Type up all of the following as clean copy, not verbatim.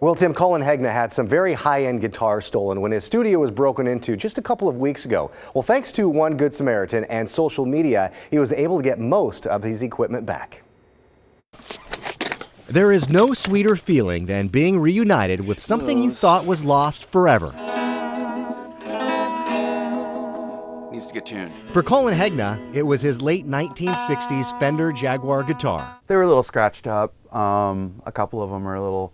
Well, Tim, Collin Hegna had some very high-end guitars stolen when his studio was broken into just a couple of weeks ago. Well, thanks to one Good Samaritan and social media, he was able to get most of his equipment back. There is no sweeter feeling than being reunited with something you thought was lost forever. Needs to get tuned. For Collin Hegna, it was his late 1960s Fender Jaguar guitar. They were a little scratched up. A couple of them are a little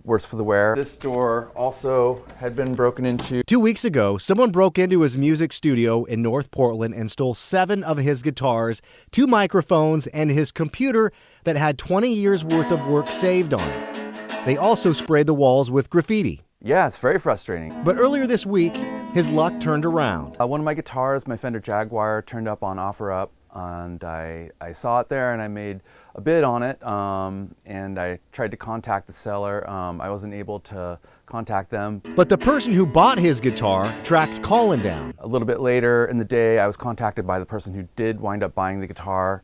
worse for the wear. This door also had been broken into. 2 weeks ago, someone broke into his music studio in North Portland and stole 7 of his guitars, 2 microphones, and his computer that had 20 years worth of work saved on it. They also sprayed the walls with graffiti. Yeah, it's very frustrating. But earlier this week, his luck turned around. One of my guitars, my Fender Jaguar, turned up on OfferUp, and I saw it there and I made a bid on it, and I tried to contact the seller. I wasn't able to contact them. But the person who bought his guitar tracked Collin down. A little bit later in the day, I was contacted by the person who did wind up buying the guitar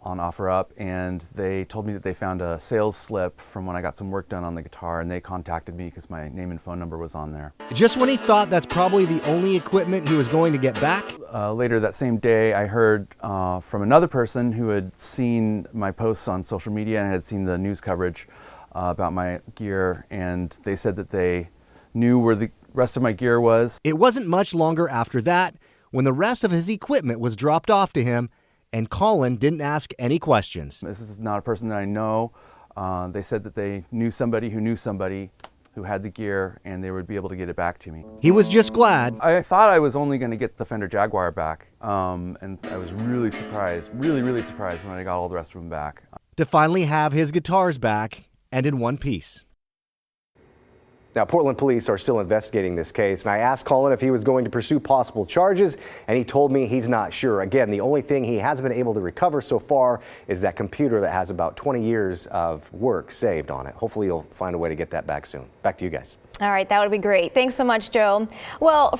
on OfferUp, and they told me that they found a sales slip from when I got some work done on the guitar, and they contacted me because my name and phone number was on there. Just when he thought that's probably the only equipment he was going to get back, later that same day, I heard from another person who had seen my posts on social media and had seen the news coverage about my gear, and they said that they knew where the rest of my gear was. It wasn't much longer after that when the rest of his equipment was dropped off to him, and Collin didn't ask any questions. This is not a person that I know. They said that they knew somebody who had the gear, and they would be able to get it back to me. He was just glad. I thought I was only going to get the Fender Jaguar back, and I was really surprised, really surprised when I got all the rest of them back. To finally have his guitars back and in one piece. Now, Portland police are still investigating this case, and I asked Collin if he was going to pursue possible charges, and he told me he's not sure. Again, the only thing he has been able to recover so far is that computer that has about 20 years of work saved on it. Hopefully, he'll find a way to get that back soon. Back to you guys. All right, that would be great. Thanks so much, Joe. Well,